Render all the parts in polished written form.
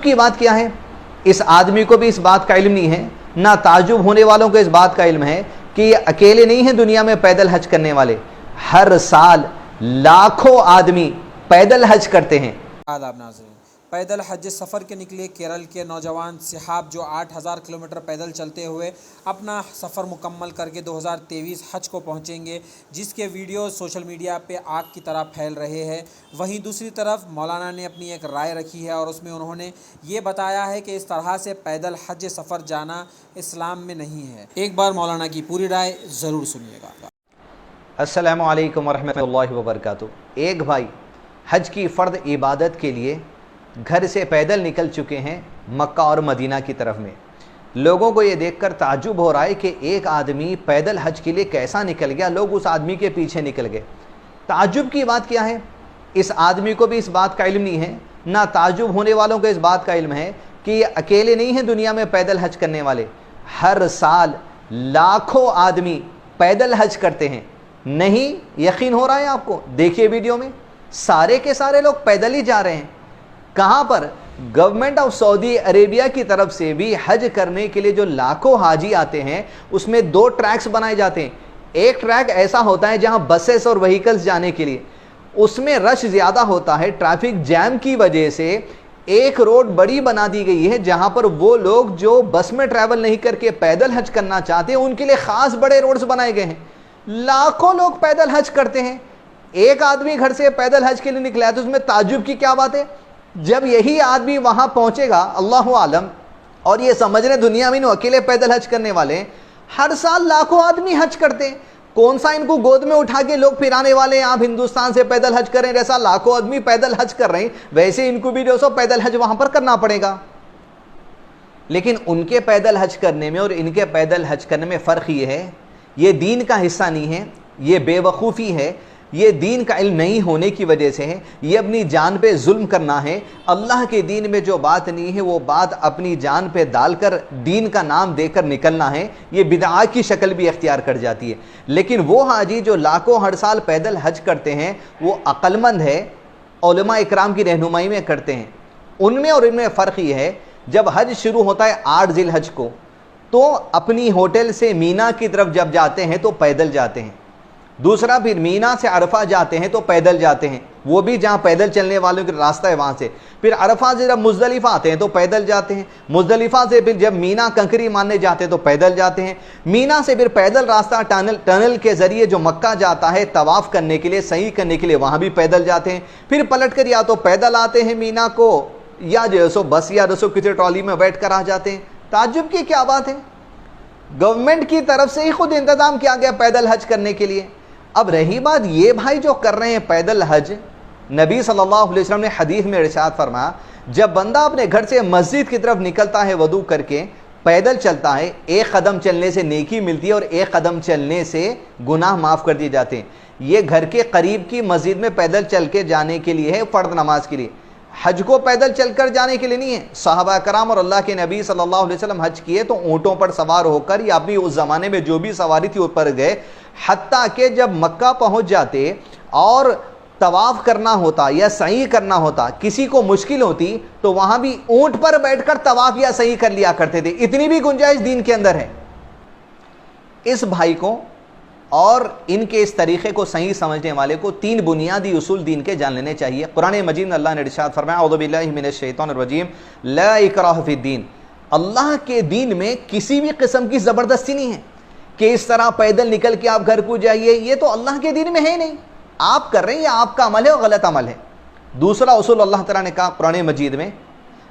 की बात क्या है, इस आदमी को भी इस बात का इल्म नहीं है, ना ताजुब होने वालों को इस बात का इल्म है कि ये अकेले नहीं है दुनिया में पैदल हज करने वाले। हर साल लाखों आदमी पैदल हज करते हैं। आदाब नाज़रीन, पैदल हज सफ़र के निकले केरल के नौजवान सिहाब जो 8000 किलोमीटर पैदल चलते हुए अपना सफ़र मुकम्मल करके 2023 हज को पहुंचेंगे, जिसके वीडियो सोशल मीडिया पे आग की तरह फैल रहे हैं। वहीं दूसरी तरफ मौलाना ने अपनी एक राय रखी है और उसमें उन्होंने ये बताया है कि इस तरह से पैदल हज सफ़र जाना इस्लाम में नहीं है। एक बार मौलाना की पूरी राय ज़रूर सुनिएगा। अस्सलामु अलैकुम वरहमतुल्लाहि वबरकातुहू। एक भाई हज की फ़र्द इबादत के लिए घर से पैदल निकल चुके हैं मक्का और मदीना की तरफ में। लोगों को ये देखकर ताज्जुब हो रहा है कि एक आदमी पैदल हज के लिए कैसा निकल गया, लोग उस आदमी के पीछे निकल गए। ताज्जुब की बात क्या है, इस आदमी को भी इस बात का इल्म नहीं है, ना ताज्जुब होने वालों को इस बात का इल्म है कि ये अकेले नहीं है दुनिया में पैदल हज करने वाले। हर साल लाखों आदमी पैदल हज करते हैं। नहीं यकीन हो रहा है आपको? देखिए वीडियो में, सारे के सारे लोग पैदल ही जा रहे हैं। कहाँ पर? गवर्नमेंट ऑफ सऊदी अरेबिया की तरफ से भी हज करने के लिए जो लाखों हाजी आते हैं उसमें दो ट्रैक्स बनाए जाते हैं। एक ट्रैक ऐसा होता है जहां बसेस और व्हीकल्स जाने के लिए, उसमें रश ज़्यादा होता है, ट्रैफिक जैम की वजह से एक रोड बड़ी बना दी गई है जहां पर वो लोग जो बस में ट्रैवल नहीं करके पैदल हज करना चाहते हैं उनके लिए ख़ास बड़े रोड्स बनाए गए हैं। लाखों लोग पैदल हज करते हैं। एक आदमी घर से पैदल हज के लिए निकला है तो उसमें ताज्जुब की क्या बात है? जब यही आदमी वहां पहुंचेगा अल्लाहु आलम, और ये समझ रहे दुनिया में अकेले पैदल हज करने वाले, हर साल लाखों आदमी हज करते हैं। कौन सा इनको गोद में उठा के लोग फिराने वाले हैं आप हिंदुस्तान से पैदल हज करें? जैसा लाखों आदमी पैदल हज कर रहे हैं वैसे इनको भी 200 पैदल हज वहां पर करना पड़ेगा। लेकिन उनके पैदल हज करने में और इनके पैदल हज करने में फ़र्क ये है, ये दीन का हिस्सा नहीं है, ये बेवकूफ़ी है, ये दीन का इल्म नहीं होने की वजह से है, ये अपनी जान पे जुल्म करना है। अल्लाह के दीन में जो बात नहीं है वो बात अपनी जान पे डालकर दीन का नाम देकर निकलना है, ये बिदअत की शक्ल भी इख्तियार कर जाती है। लेकिन वो हाजी जो लाखों हर साल पैदल हज करते हैं वो अक्लमंद है, उलमा इकराम की रहनुमाई में करते हैं। उनमें और इनमें फ़र्क ये है, जब हज शुरू होता है 8 ज़िलहज को, तो अपनी होटल से मीना की तरफ जब जाते हैं तो पैदल जाते हैं। दूसरा, फिर मीना से अरफा जाते हैं तो पैदल जाते हैं, वो भी जहाँ पैदल चलने वालों का रास्ता है वहाँ से। फिर अरफा से जब मुज़दलिफ़ा आते हैं तो पैदल जाते हैं। मुज़दलिफ़ा से फिर जब मीना कंकरी मारने जाते हैं तो पैदल जाते हैं। मीना से फिर पैदल रास्ता टनल के ज़रिए जो मक्का जाता है तवाफ़ करने के लिए, सही करने के लिए, वहाँ भी पैदल जाते हैं। फिर पलट कर या तो पैदल आते हैं मीना को, या जो सो बस या जो किसी ट्रॉली में बैठ कर आ जाते हैं। ताज्जुब की क्या बात है? गवर्नमेंट की तरफ से ही खुद इंतज़ाम किया गया पैदल हज करने के लिए। अब रही बात ये भाई जो कर रहे हैं पैदल हज, नबी सल्लल्लाहु अलैहि वसल्लम ने हदीस में इरशाद फरमाया, जब बंदा अपने घर से मस्जिद की तरफ निकलता है वदू करके, पैदल चलता है, एक कदम चलने से नेकी मिलती है और एक कदम चलने से गुनाह माफ़ कर दिए जाते हैं। ये घर के करीब की मस्जिद में पैदल चल के जाने के लिए है, फ़र्द नमाज के लिए। हज को पैदल चलकर जाने के लिए नहीं है। सहाबा कराम और अल्लाह के नबी सल्लल्लाहु अलैहि वसल्लम हज किए तो ऊँटों पर सवार होकर या अपनी उस ज़माने में जो भी सवारी थी उस पर गए, हत्ता कि जब मक्का पहुँच जाते और तवाफ़ करना होता या सही करना होता, किसी को मुश्किल होती तो वहाँ भी ऊँट पर बैठकर तवाफ़ या सही कर लिया करते थे। इतनी भी गुंजाइश दीन के अंदर है। इस भाई को और इनके इस तरीक़े को सही समझने वाले को 3 बुनियादी उसूल दीन के जान लेने चाहिए। कुरान मजीद में अल्लाह ने इरशाद फरमाया, औज़ु बिल्लाहि मिनश शैतानिर रजीम, ला इक्राह फिद्दीन। अल्लाह के दीन में किसी भी किस्म की ज़बरदस्ती नहीं है कि इस तरह पैदल निकल के आप घर को जाइए, ये तो अल्लाह के दीन में है नहीं। आप कर रहे हैं, या आपका अमल है और गलत अमल है। दूसरा उसूल अल्लाह तआला ने कहा कुरान मजीद में,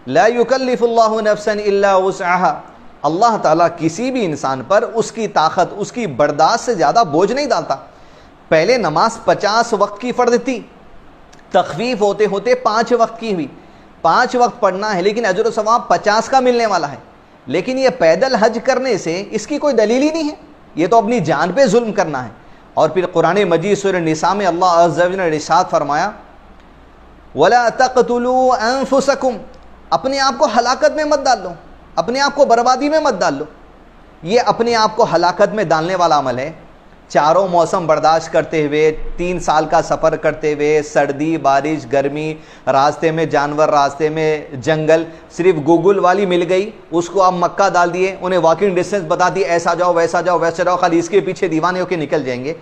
ला युकल्लिफुल्लाहु नफ्सन इल्ला वुसअहा। अल्लाह ताला किसी भी इंसान पर उसकी ताकत, उसकी बर्दाश्त से ज़्यादा बोझ नहीं डालता। पहले नमाज 50 वक्त की फ़र्ज थी, तखफीफ होते होते 5 वक्त की हुई। 5 वक्त पढ़ना है लेकिन अजर सवाब 50 का मिलने वाला है। लेकिन ये पैदल हज करने से इसकी कोई दलील ही नहीं है, ये तो अपनी जान पे जुल्म करना है। और फिर कुरान मजीद सूरह निसा में अल्लाह अज़्ज़ा व जल्ल ने इरशाद फरमाया, वला तक़तुलू अनफुसकुम, अपने आप को हलाकत में मत डाल लो, अपने आप को बर्बादी में मत डाल लो। ये अपने आप को हलाकत में डालने वाला अमल है। चारों मौसम बर्दाश्त करते हुए 3 साल का सफ़र करते हुए, सर्दी बारिश गर्मी, रास्ते में जानवर, रास्ते में जंगल, सिर्फ गूगल वाली मिल गई, उसको आप मक्का डाल दिए, उन्हें वॉकिंग डिस्टेंस बता दी, ऐसा जाओ वैसा जाओ वैसा जाओ, खाली इसके पीछे दीवाने होकर निकल जाएंगे।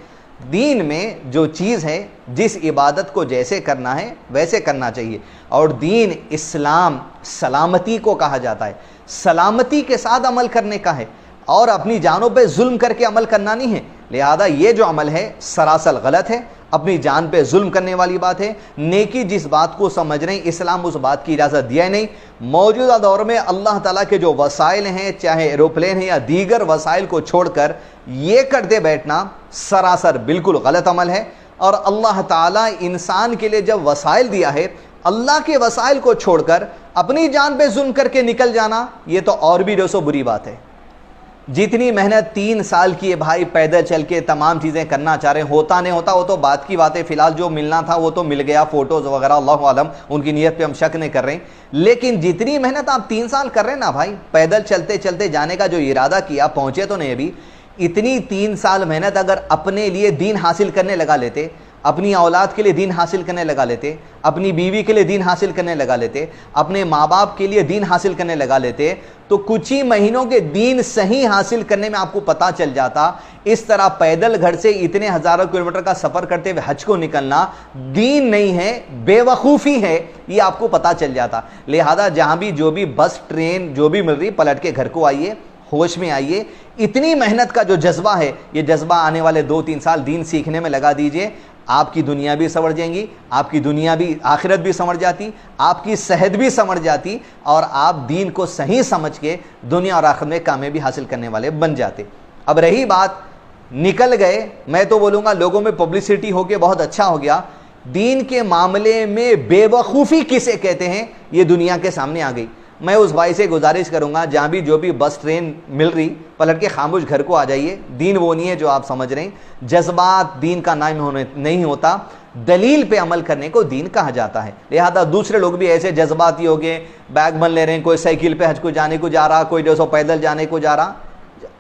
दीन में जो चीज़ है, जिस इबादत को जैसे करना है वैसे करना चाहिए। और दीन इस्लाम सलामती को कहा जाता है, सलामती के साथ अमल करने का है और अपनी जानों पे जुल्म करके अमल करना नहीं है। लिहाजा ये जो अमल है सरासर गलत है, अपनी जान पे जुल्म करने वाली बात है। नेकी जिस बात को समझ रहे हैं, इस्लाम उस बात की इजाज़त दिया ही नहीं। मौजूदा दौर में अल्लाह ताला के जो वसाइल हैं, चाहे एरोप्लेन है या दीगर वसाइल को छोड़कर ये करते बैठना सरासर बिल्कुल गलत अमल है। और अल्लाह ताला इंसान के लिए जब वसाइल दिया है, अल्लाह के वसाइल को छोड़कर अपनी जान पे जुल्म करके निकल जाना, ये तो और भी 200 बुरी बात है। जितनी मेहनत 3 साल की है भाई, पैदल चल के तमाम चीज़ें करना चाह रहे हैं, होता नहीं होता वो तो बात की बात है। फिलहाल जो मिलना था वो तो मिल गया, फोटोज़ वगैरह, अल्लाहु आलम, उनकी नीयत पे हम शक नहीं कर रहे हैं। लेकिन जितनी मेहनत आप 3 साल कर रहे हैं ना भाई, पैदल चलते चलते जाने का जो इरादा किया, पहुँचे तो नहीं अभी, इतनी 3 साल मेहनत अगर अपने लिए दीन हासिल करने लगा लेते, अपनी औलाद के लिए दीन हासिल करने लगा लेते, अपनी बीवी के लिए दीन हासिल करने लगा लेते, अपने माँ बाप के लिए दीन हासिल करने लगा लेते, तो कुछ ही महीनों के दीन सही हासिल करने में आपको पता चल जाता। इस तरह पैदल घर से इतने हज़ारों किलोमीटर का सफ़र करते हुए हज को निकलना दीन नहीं है, बेवकूफ़ी है, ये आपको पता चल जाता। लिहाजा जहाँ भी जो भी बस ट्रेन जो भी मिल रही, पलट के घर को आइए, होश में आइए। इतनी मेहनत का जो जज्बा है, ये जज्बा आने वाले 2-3 साल दीन सीखने में लगा दीजिए। आपकी दुनिया भी संवर जाएंगी, आपकी दुनिया भी, आखिरत भी संवर जाती, आपकी सेहत भी संवर जाती और आप दीन को सही समझ के दुनिया और आखिरत में कामयाबी हासिल करने वाले बन जाते। अब रही बात, निकल गए, मैं तो बोलूँगा लोगों में पब्लिसिटी हो के बहुत अच्छा हो गया। दीन के मामले में बेवकूफ़ी किसे कहते हैं, ये दुनिया के सामने आ गई। मैं उस भाई से गुजारिश करूंगा, जहाँ भी जो भी बस ट्रेन मिल रही, पलट के खामोश घर को आ जाइए। दीन वो नहीं है जो आप समझ रहे हैं। जज्बात दीन का नाम नहीं होता, दलील पे अमल करने को दीन कहा जाता है। लिहाजा दूसरे लोग भी ऐसे जज्बाती हो गए, बैग बन ले रहे हैं, कोई साइकिल पे हज को जाने को जा रहा, कोई 200 पैदल जाने को जा रहा।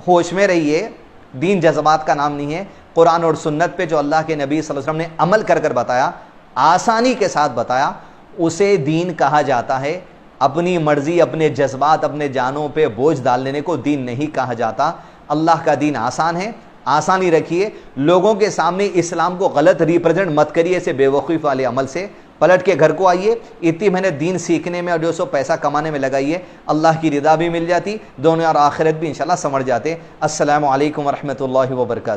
होश में रहिए, दीन जज्बात का नाम नहीं है। कुरान और सुन्नत पे जो अल्लाह के नबी सल्लल्लाहु अलैहि वसल्लम ने अमल कर कर बताया, आसानी के साथ बताया, उसे दीन कहा जाता है। अपनी मर्जी, अपने जज्बात, अपने जानों पे बोझ डाल लेने को दीन नहीं कहा जाता। अल्लाह का दीन आसान है, आसानी रखिए। लोगों के सामने इस्लाम को गलत रिप्रेजेंट मत करिए ऐसे बेवकूफ़ वाले अमल से। पलट के घर को आइए, इतनी मेहनत दीन सीखने में और 200 पैसा कमाने में लगाइए, अल्लाह की रिदा भी मिल जाती, दुनिया और आखिरत भी इंशाल्लाह संवर जाते। अस्सलामु अलैकुम वरहमतुल्लाहि वबरकातुहू।